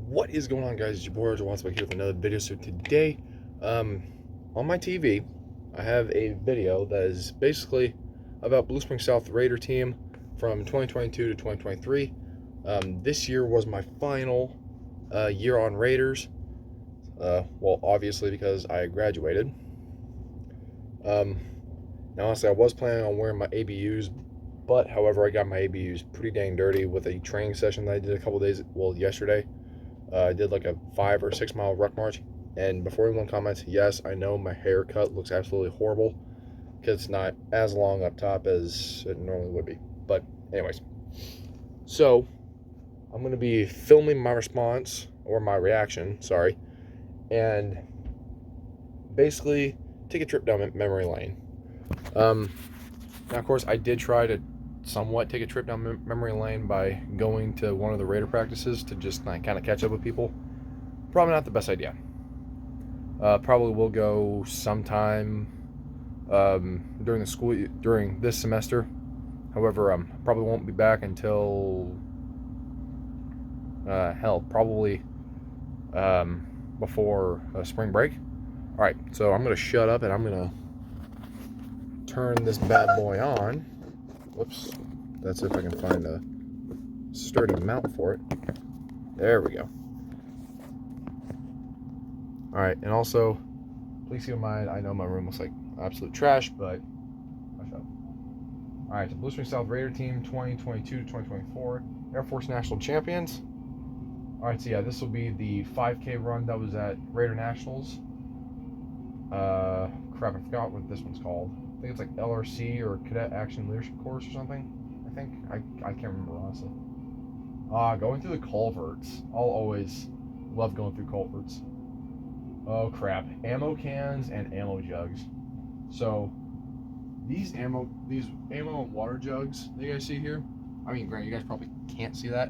What is going on, guys? It's your boy Roger Watts back here with another video. So today, on my TV, I have a video that is basically about Blue Spring South Raider team from 2022 to 2023. This year was my final year on Raiders. Well, obviously because I graduated. Now, honestly, I was planning on wearing my ABUs, but however, I got my ABUs pretty dang dirty with a training session that I did a couple days, yesterday. I did like a 5 or 6 mile ruck march, and before anyone comments, yes, I know my haircut looks absolutely horrible because it's not as long up top as it normally would be. But anyways, so I'm going to be filming my response, or my reaction, sorry, and basically take a trip down memory lane. Now, of course, I did try to somewhat take a trip down memory lane by going to one of the Raider practices to just kind of catch up with people. Probably not the best idea. Probably will go sometime during this semester. However, probably won't be back until probably before spring break. All right, so I'm gonna shut up and I'm gonna turn this bad boy on. Whoops, that's if I can find a sturdy mount for it. There we go. All right, and also, please keep in mind, I know my room looks like absolute trash, but hush up. All right, the Blue Spring South Raider team 2022 to 2024 Air Force National Champions. All right, so yeah, this will be the 5K run that was at Raider Nationals. Crap, I forgot what this one's called. I think it's like LRC or Cadet Action Leadership Course or something. I can't remember, honestly. Going through the culverts. I'll always love going through culverts. Oh crap, ammo cans and ammo jugs. So these ammo and water jugs that you guys see here, I mean, granted, you guys probably can't see that,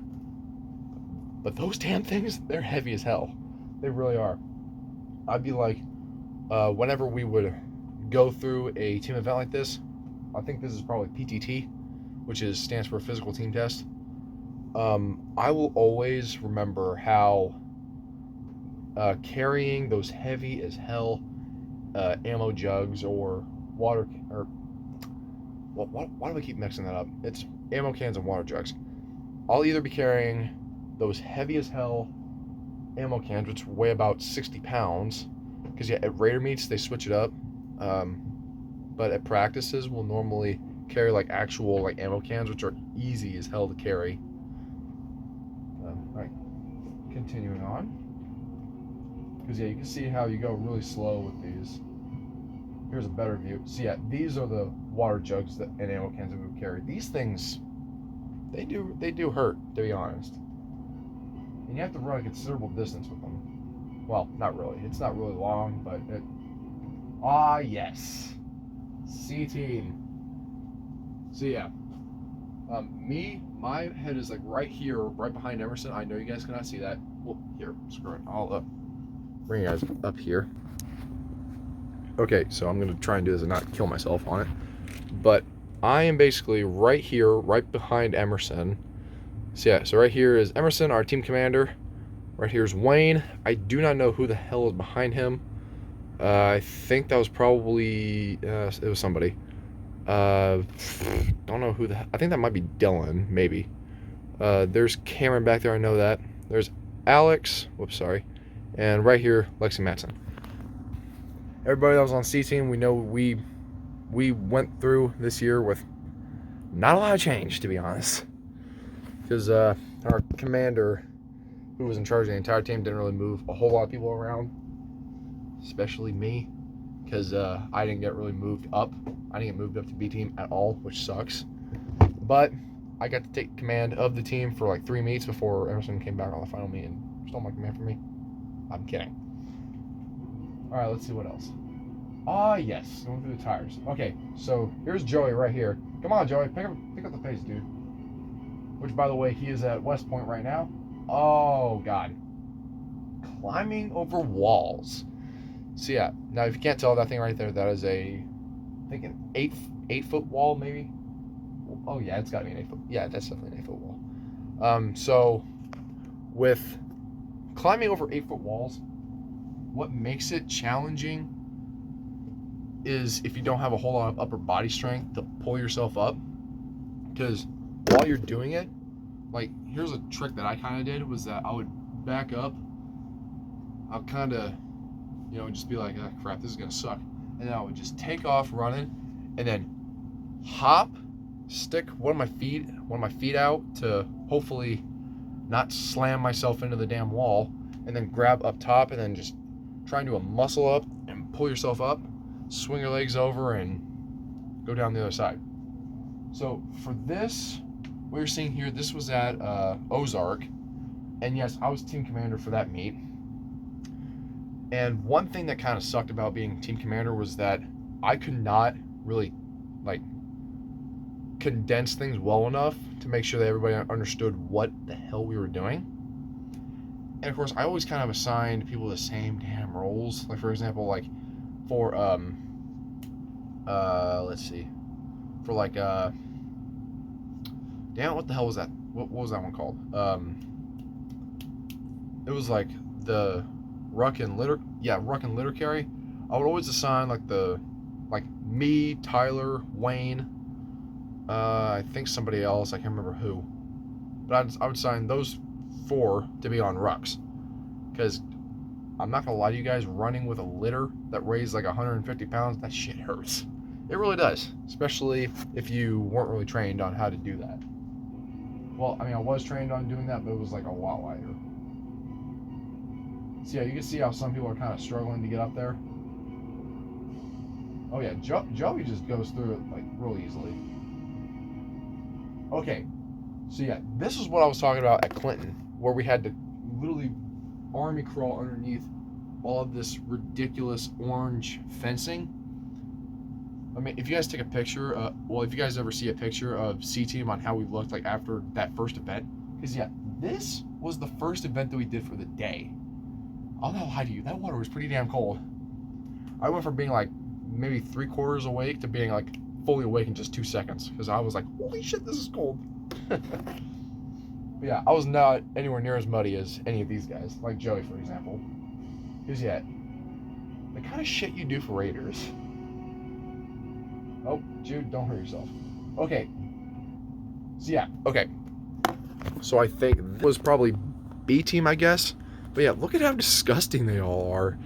but those damn things, they're heavy as hell. They really are. I'd be like, whenever we would go through a team event like this, I think this is probably PTT, which stands for Physical Team Test. I will always remember how carrying those heavy as hell ammo jugs or water, or why do I keep mixing that up? It's ammo cans and water jugs. I'll either be carrying those heavy as hell ammo cans, which weigh about 60 pounds, because yeah, at Raider meets they switch it up. But at practices, we'll normally carry like actual like ammo cans, which are easy as hell to carry. All right, continuing on, because yeah, you can see how you go really slow with these. Here's a better view. So yeah, these are the water jugs and ammo cans that we would carry. These things, they do hurt, to be honest. And you have to run a considerable distance with them. Well, not really. It's not really long, but it. Yes. C-Team. So yeah. My head is like right here, right behind Emerson. I know you guys cannot see that. Well, here, screw it. I'll bring you guys up here. Okay, so I'm going to try and do this and not kill myself on it. But I am basically right here, right behind Emerson. So yeah, so right here is Emerson, our team commander. Right here is Wayne. I do not know who the hell is behind him. I think that was probably, it was somebody. Don't know who I think that might be Dylan, maybe. There's Cameron back there, I know that. There's Alex, whoops, sorry. And right here, Lexi Matson. Everybody that was on C-Team, we know we went through this year with not a lot of change, to be honest. Because our commander, who was in charge of the entire team, didn't really move a whole lot of people around. Especially me, because I didn't get really moved up. I didn't get moved up to B team at all, which sucks. But I got to take command of the team for like 3 meets before Emerson came back on the final meet and stole my command from me. I'm kidding. All right, let's see what else. Yes, going through the tires. Okay, so here's Joey right here. Come on, Joey, pick up the pace, dude. Which, by the way, he is at West Point right now. Oh God, climbing over walls. So yeah, now if you can't tell, that thing right there, that is I think an 8-foot wall, maybe. Oh yeah, it's got to be an 8-foot. Yeah, that's definitely an 8-foot wall. So with climbing over 8-foot walls, what makes it challenging is if you don't have a whole lot of upper body strength to pull yourself up. Because while you're doing it, like, here's a trick that I kind of did, was that I would back up. I'll kind of, you know, just be like, oh, crap, this is going to suck. And then I would just take off running and then hop, stick one of my feet out to hopefully not slam myself into the damn wall, and then grab up top and then just try and do a muscle up and pull yourself up, swing your legs over and go down the other side. So for this, what you're seeing here, this was at Ozark, and yes, I was team commander for that meet. And one thing that kind of sucked about being team commander was that I could not really like condense things well enough to make sure that everybody understood what the hell we were doing. And of course, I always kind of assigned people the same damn roles. Like, for example, like for let's see, for like damn, what the hell was that? What was that one called? It was like the ruck and litter carry. I would always assign like me, Tyler, Wayne, I think somebody else, I can't remember who, but I would assign those 4 to be on rucks, because I'm not gonna lie to you guys, running with a litter that weighs like 150 pounds, that shit hurts. It really does, especially if you weren't really trained on how to do that. Well, I mean, I was trained on doing that, but it was like a lot lighter. So yeah, you can see how some people are kind of struggling to get up there. Oh yeah, Joey just goes through it like real easily. Okay, so yeah, this is what I was talking about at Clinton, where we had to literally army crawl underneath all of this ridiculous orange fencing. I mean, if you guys take a picture, if you guys ever see a picture of C-Team on how we looked like after that first event, because yeah, this was the first event that we did for the day. I'll not lie to you, that water was pretty damn cold. I went from being like maybe 3/4 awake to being like fully awake in just 2 seconds, because I was like, holy shit, this is cold. But yeah, I was not anywhere near as muddy as any of these guys, like Joey, for example. Because yeah, the kind of shit you do for Raiders. Oh, Jude, don't hurt yourself. Okay. So yeah, okay. So I think this was probably B team, I guess. But yeah, look at how disgusting they all are.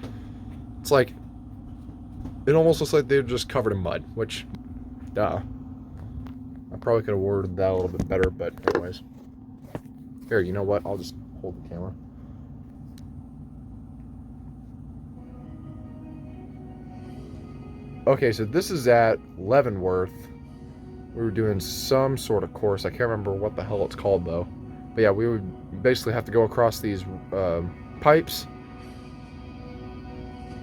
It's like, it almost looks like they're just covered in mud, which, duh. I probably could have worded that a little bit better, but anyways. Here, you know what? I'll just hold the camera. Okay, so this is at Leavenworth. We were doing some sort of course. I can't remember what the hell it's called, though. But yeah, we would basically have to go across these pipes.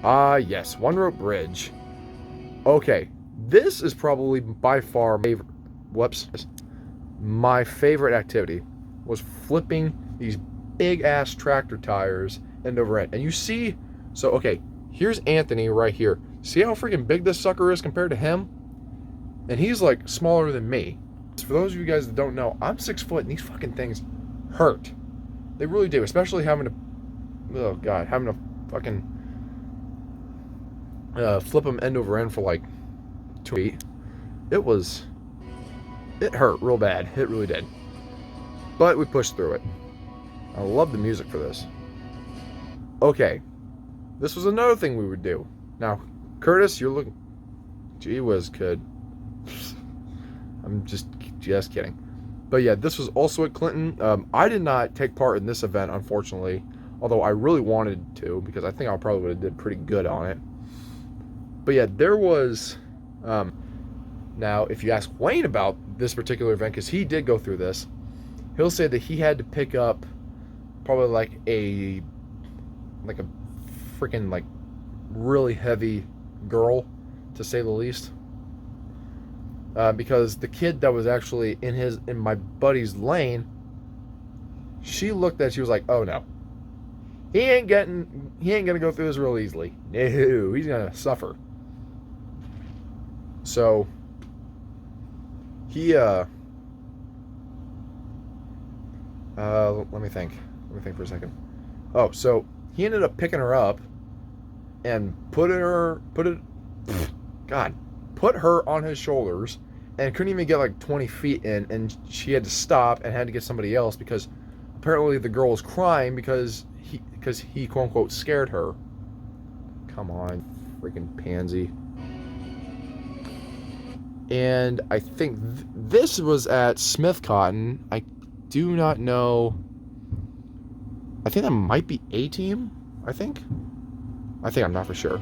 Yes, one rope bridge. Okay, this is probably by far my favorite activity was flipping these big ass tractor tires end over end. And you see, so okay, here's Anthony right here. See how freaking big this sucker is compared to him? And he's like smaller than me. For those of you guys that don't know, I'm 6 foot and these fucking things hurt. They really do, especially having to fucking flip them end over end for like 2 feet. It hurt real bad. It really did. But we pushed through it. I love the music for this. Okay. This was another thing we would do. Now, Curtis, you're looking... Gee whiz, kid. I'm just kidding. But yeah, this was also at Clinton. I did not take part in this event, unfortunately. Although I really wanted to, because I think I probably would have did pretty good on it. But yeah, there was... now, if you ask Wayne about this particular event, because he did go through this, he'll say that he had to pick up probably like a freaking like really heavy girl, to say the least. Because the kid that was actually in my buddy's lane, she looked at, she was like, oh no, he ain't gonna go through this real easily. No, he's gonna suffer. So he let me think for a second. Oh, so he ended up picking her up and put her on his shoulders, and couldn't even get like 20 feet in, and she had to stop and had to get somebody else because apparently the girl was crying because he quote unquote scared her. Come on, freaking pansy. And I think this was at Smith Cotton. I do not know. I think that might be A team. I think I'm not for sure.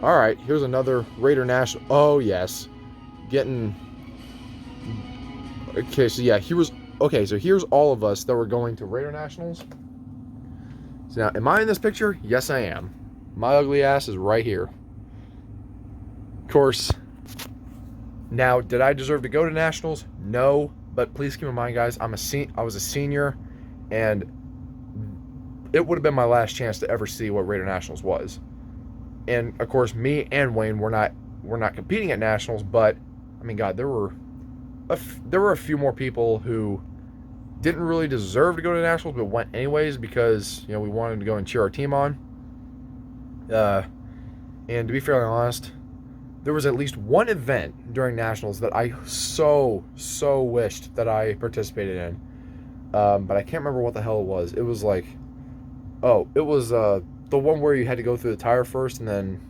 All right, here's another Raider National. Oh yes, getting. Okay, so yeah, so here's all of us that were going to Raider Nationals. So now, am I in this picture? Yes, I am. My ugly ass is right here. Of course. Now, did I deserve to go to Nationals? No, but please keep in mind, guys, I was a senior, and it would have been my last chance to ever see what Raider Nationals was. And of course, me and Wayne were not competing at Nationals, but I mean, God, there were a few more people who didn't really deserve to go to Nationals, but went anyways because we wanted to go and cheer our team on. And to be fairly honest, there was at least one event during Nationals that I so wished that I participated in, but I can't remember what the hell it was. It was like, it was the one where you had to go through the tire first, and then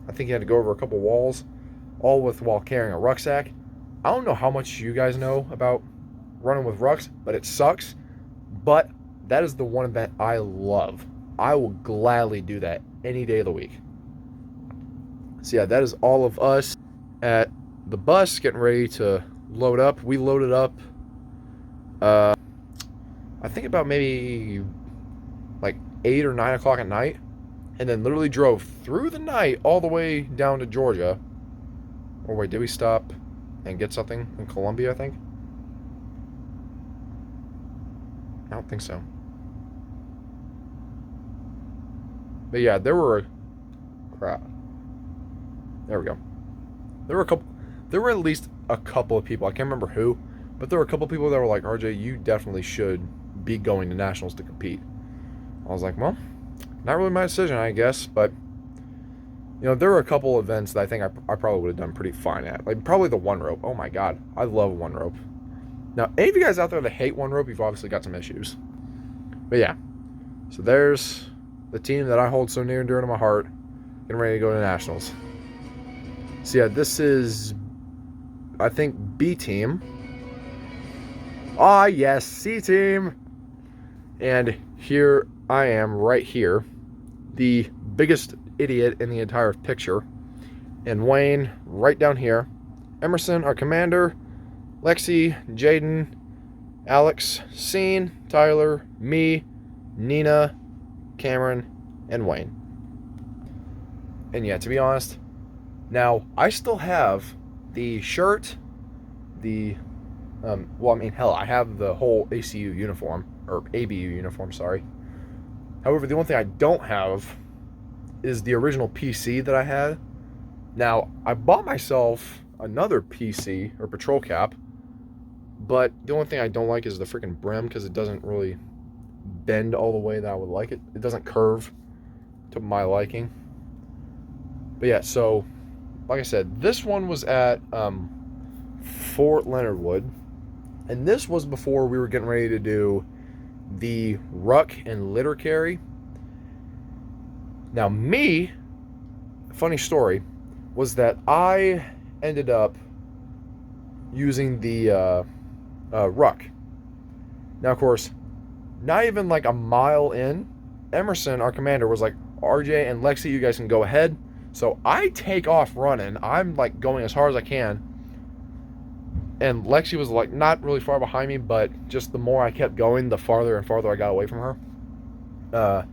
I think you had to go over a couple walls, all while carrying a rucksack. I don't know how much you guys know about running with rucks, but it sucks. But that is the one event I love. I will gladly do that any day of the week. So yeah, that is all of us at the bus getting ready to load up. We loaded up, I think about maybe like 8 or 9 o'clock at night, and then literally drove through the night all the way down to Georgia. Or wait, did we stop and get something in Columbia, I think? I don't think so. But yeah, there were there we go. There were at least a couple of people, I can't remember who, but there were a couple of people that were like, RJ, you definitely should be going to Nationals to compete. I was like, well, not really my decision, I guess, but there were a couple events that I think I probably would have done pretty fine at. Like probably the one rope. Oh my God, I love one rope. Now, any of you guys out there that hate one rope, you've obviously got some issues. But yeah, so there's the team that I hold so near and dear to my heart, getting ready to go to Nationals. So yeah, this is, I think, B team. Ah, yes, C team. And here I am right here, the biggest idiot in the entire picture. And Wayne right down here. Emerson, our commander. Lexi, Jaden, Alex, Scene, Tyler, me, Nina, Cameron, and Wayne. And yeah, to be honest, now I still have the shirt, I have the whole ACU uniform, or ABU uniform, sorry. However, the one thing I don't have is the original PC that I had. Now, I bought myself another PC, or patrol cap, but the only thing I don't like is the freaking brim, because it doesn't really bend all the way that I would like it. It doesn't curve to my liking. But yeah, so, like I said, this one was at Fort Leonard Wood, and this was before we were getting ready to do the ruck and litter carry. Now me, funny story, was that I ended up using the ruck. Now, of course, not even like a mile in, Emerson, our commander, was like, RJ and Lexi, you guys can go ahead. So I take off running. I'm like going as hard as I can. And Lexi was like not really far behind me, but just the more I kept going, the farther and farther I got away from her.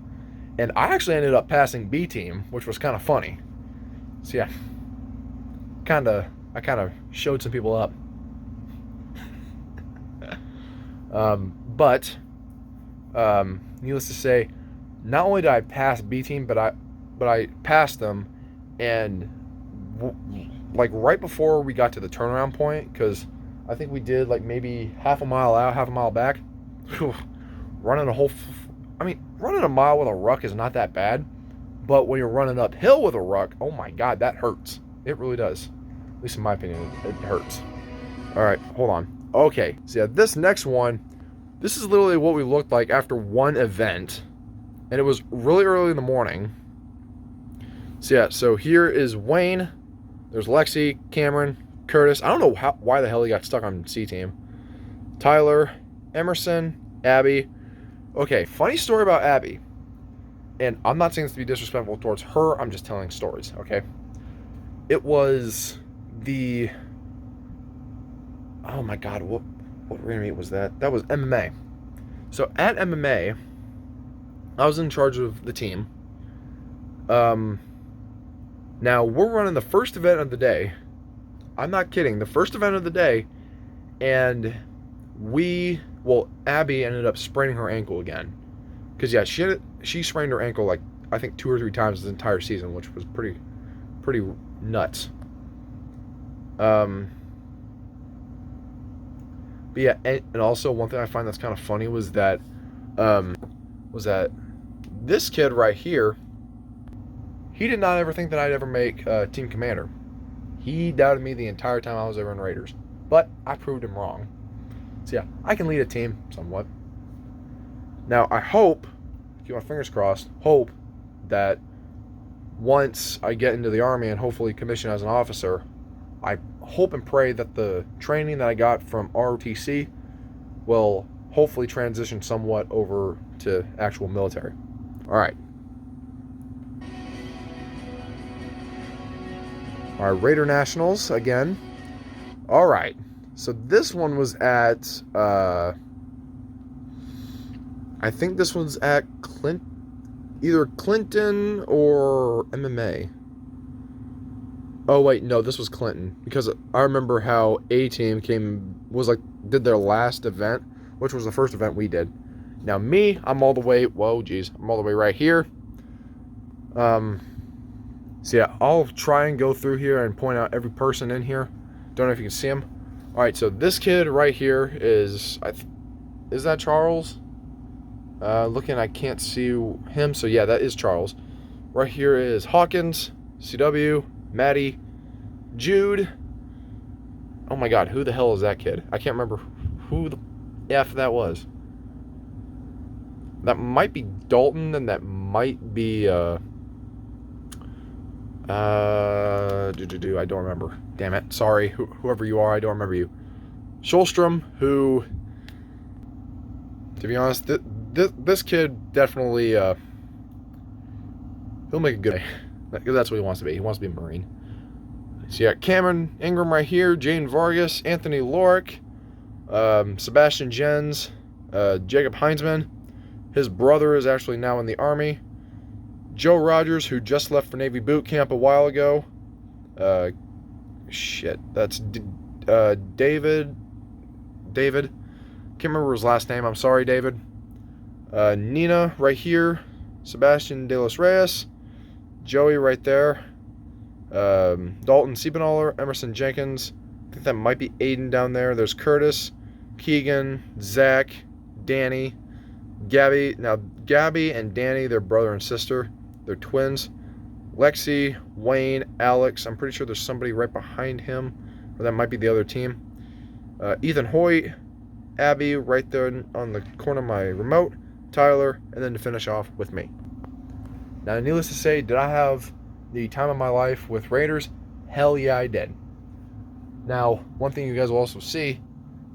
And I actually ended up passing B team, which was kind of funny. So yeah, I kind of showed some people up. But needless to say, not only did I pass B team, but I passed them, and like right before we got to the turnaround point, because I think we did like maybe half a mile out, half a mile back, running I mean, running a mile with a ruck is not that bad, but when you're running uphill with a ruck, oh my God, that hurts. It really does. At least in my opinion, it hurts. All right, hold on. Okay, so yeah, this next one, this is literally what we looked like after one event, and it was really early in the morning. So yeah, so here is Wayne. There's Lexi, Cameron, Curtis. I don't know why the hell he got stuck on C team. Tyler, Emerson, Abby. Okay, funny story about Abby. And I'm not saying this to be disrespectful towards her. I'm just telling stories, okay? It was the... Oh my God, what arena meet was that? That was MMA. So at MMA, I was in charge of the team. Now, we're running the first event of the day. I'm not kidding. The first event of the day, and Abby ended up spraining her ankle again. Because, yeah, she sprained her ankle, like, I think 2 or 3 times this entire season, which was pretty nuts. But yeah, and also one thing I find that's kind of funny was that this kid right here, he did not ever think that I'd ever make team commander. He doubted me the entire time I was ever in Raiders. But I proved him wrong. So yeah, I can lead a team somewhat. Now I hope, keep my fingers crossed, hope that once I get into the Army and hopefully commission as an officer, I hope and pray that the training that I got from ROTC will hopefully transition somewhat over to actual military. All right. Our Raider Nationals again. All right. So this one was at, I think this one's at either Clinton or MMA. Oh wait, no, this was Clinton, because I remember how A-Team did their last event, which was the first event we did. Now me, I'm all the way right here. So yeah, I'll try and go through here and point out every person in here. Don't know if you can see him. All right, so this kid right here is that Charles? Looking, I can't see him, so yeah, that is Charles. Right here is Hawkins, CW, Maddie, Jude. Oh my God, who the hell is that kid? I can't remember who the F that was. That might be Dalton, and that might be, I don't remember. Damn it. Sorry, whoever you are, I don't remember you. Schulstrom, who, to be honest, this kid definitely, he'll make a good, because that's what he wants to be. He wants to be a Marine. So yeah, Cameron Ingram right here, Jane Vargas, Anthony Lorick, Sebastian Jens, Jacob Heinzman. His brother is actually now in the Army. Joe Rogers, who just left for Navy boot camp a while ago. That's David. Can't remember his last name. I'm sorry, David. Nina right here. Sebastian De Los Reyes. Joey right there. Dalton Siebenaller, Emerson Jenkins. I think that might be Aiden down there. There's Curtis, Keegan, Zach, Danny, Gabby. Now, Gabby and Danny, they're brother and sister. They're twins. Lexi, Wayne, Alex. I'm pretty sure there's somebody right behind him, or that might be the other team. Ethan Hoyt, Abby right there on the corner of my remote, Tyler, and then to finish off with me. Now, needless to say, did I have the time of my life with Raiders? Hell yeah, I did. Now, one thing you guys will also see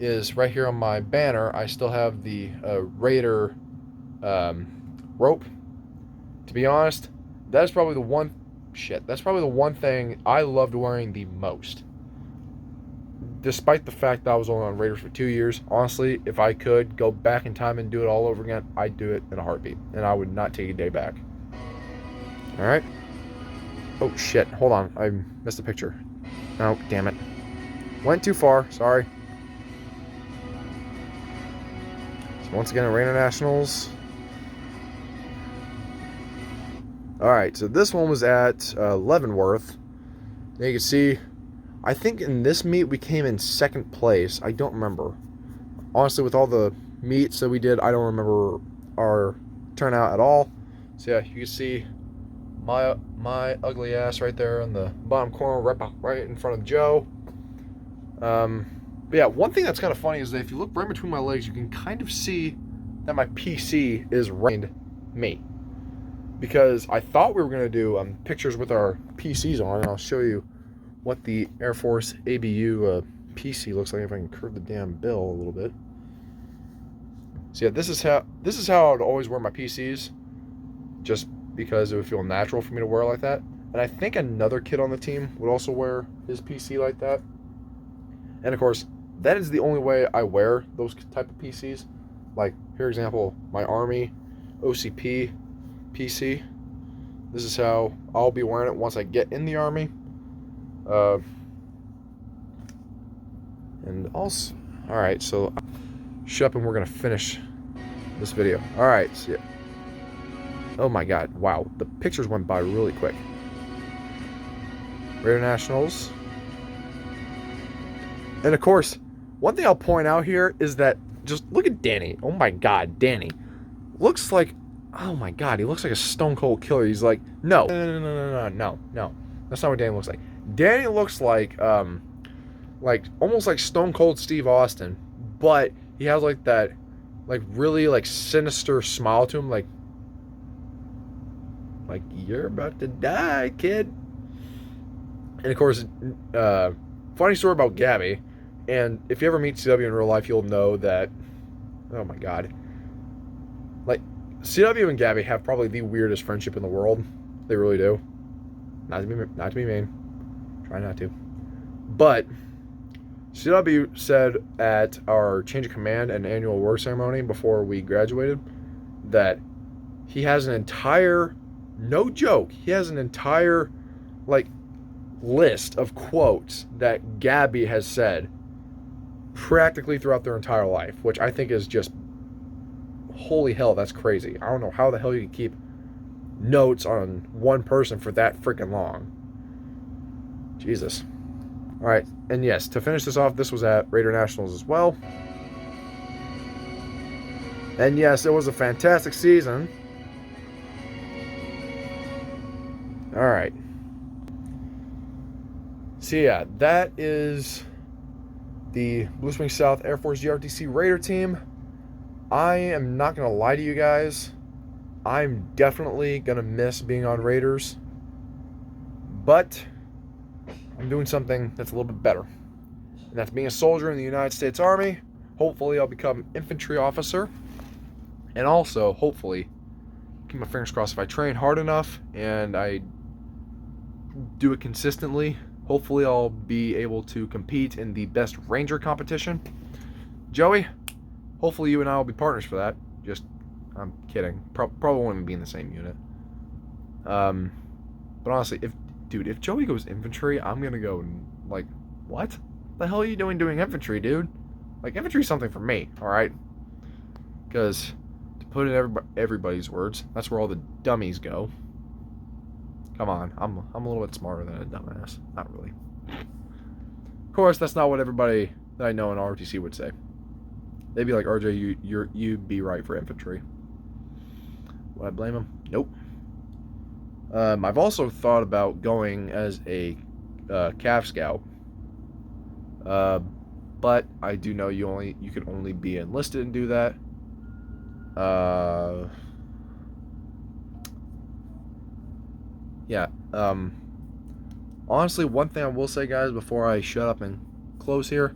is right here on my banner, I still have the Raider rope. To be honest, that's probably the one thing I loved wearing the most. Despite the fact that I was only on Raiders for 2 years, honestly, if I could go back in time and do it all over again, I'd do it in a heartbeat, and I would not take a day back. All right. Oh, shit. Hold on. I missed a picture. Oh, damn it. Went too far. Sorry. So once again, Raider Nationals. All right. So this one was at Leavenworth. Now you can see, I think in this meet we came in second place. I don't remember. Honestly, with all the meets that we did, I don't remember our turn out at all. So yeah, you can see my ugly ass right there in the bottom corner, right in front of Joe. But yeah, one thing that's kind of funny is that if you look right between my legs, you can kind of see that my PC is right me. Because I thought we were going to do pictures with our PCs on, and I'll show you what the Air Force ABU PC looks like if I can curve the damn bill a little bit. So yeah, this is how I would always wear my PCs, just because it would feel natural for me to wear it like that. And I think another kid on the team would also wear his PC like that. And of course, that is the only way I wear those type of PCs. Like, for example, my Army OCP PC. This is how I'll be wearing it once I get in the Army. And also, all right, so shut up and we're gonna finish this video. All right, so yeah. Oh my God, wow, the pictures went by really quick. Raider Nationals. And of course, one thing I'll point out here is that just look at Danny. Oh my God, Danny looks like, oh my God, he looks like a stone cold killer. He's like, no. That's not what Danny looks like. Danny looks like almost like Stone Cold Steve Austin, but he has like that, like really like sinister smile to him, like you're about to die, kid. And of course, funny story about Gabby. And if you ever meet CW in real life, you'll know that, oh my God, like CW and Gabby have probably the weirdest friendship in the world. They really do. Not to be mean. Try not to. But CW said at our change of command and annual award ceremony before we graduated that he has an entire, no joke, he has an entire like list of quotes that Gabby has said practically throughout their entire life, which I think is just, holy hell, that's crazy. I don't know how the hell you can keep notes on one person for that freaking long. Jesus. All right, and yes, to finish this off, this was at Raider Nationals as well. And yes, it was a fantastic season. All right. So yeah, that is the Blue Springs South Air Force GRTC Raider team. I am not going to lie to you guys. I'm definitely going to miss being on Raiders. But I'm doing something that's a little bit better. And that's being a soldier in the United States Army. Hopefully I'll become an infantry officer. And also, hopefully, keep my fingers crossed, if I train hard enough and I do it consistently, hopefully I'll be able to compete in the best Ranger competition. Joey, hopefully you and I will be partners for that. Just, I'm kidding. Probably won't even be in the same unit. But honestly, if Joey goes infantry, I'm gonna go like, what the hell are you doing infantry, dude? Like, infantry is something for me, all right? Because to put in everybody's words, that's where all the dummies go. Come on, I'm a little bit smarter than a dumbass. Not really. Of course, that's not what everybody that I know in ROTC would say. They'd be like, RJ, you'd be right for infantry. Would I blame them? Nope. I've also thought about going as a Cav Scout. But I do know you can only be enlisted and do that. Yeah. Honestly, one thing I will say, guys, before I shut up and close here,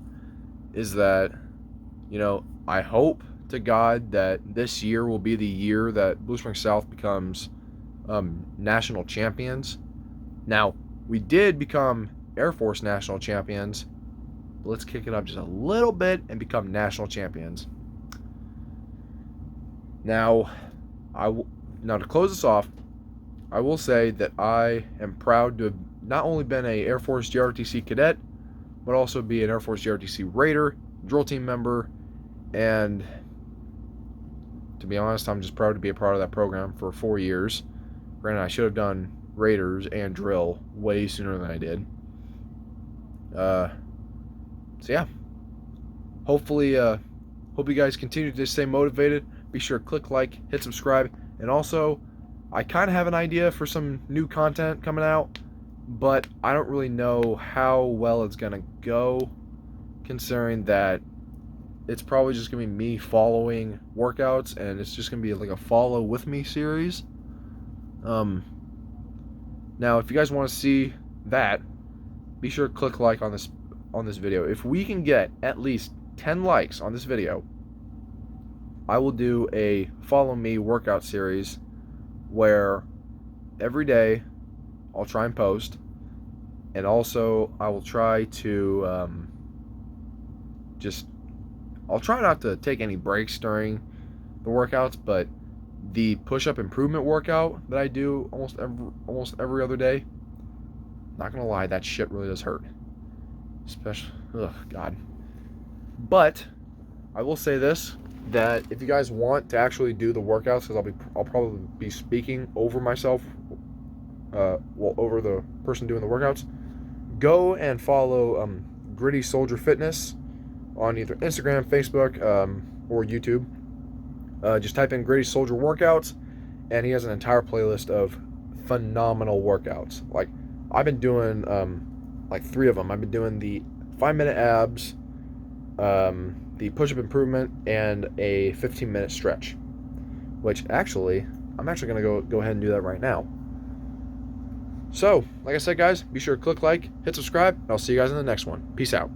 is that, I hope to God that this year will be the year that Blue Springs South becomes national champions. Now, we did become Air Force national champions, but let's kick it up just a little bit and become national champions. Now, to close this off, I will say that I am proud to have not only been a Air Force GRTC cadet, but also be an Air Force GRTC Raider, drill team member, and to be honest, I'm just proud to be a part of that program for 4 years. Granted, I should have done Raiders and drill way sooner than I did. So yeah, hopefully, hope you guys continue to stay motivated. Be sure to click like, hit subscribe, And also, I kind of have an idea for some new content coming out, but I don't really know how well it's going to go, considering that it's probably just going to be me following workouts, and it's just going to be like a follow with me series. Now, if you guys want to see that, be sure to click like on this video. If we can get at least 10 likes on this video, I will do a follow me workout series where every day I'll try and post, and also I will try to I'll try not to take any breaks during the workouts, but the push-up improvement workout that I do almost every other day, not gonna lie, that shit really does hurt. Especially, God. But I will say this, that if you guys want to actually do the workouts, because I'll probably be speaking over myself, over the person doing the workouts, go and follow Gritty Soldier Fitness on either Instagram, Facebook, or YouTube. Just type in Gritty Soldier Workouts, and he has an entire playlist of phenomenal workouts. Like, I've been doing like 3 of them. I've been doing the 5-minute abs, the push-up improvement, and a 15-minute stretch, which actually, I'm actually going to go ahead and do that right now. So, like I said, guys, be sure to click like, hit subscribe, and I'll see you guys in the next one. Peace out.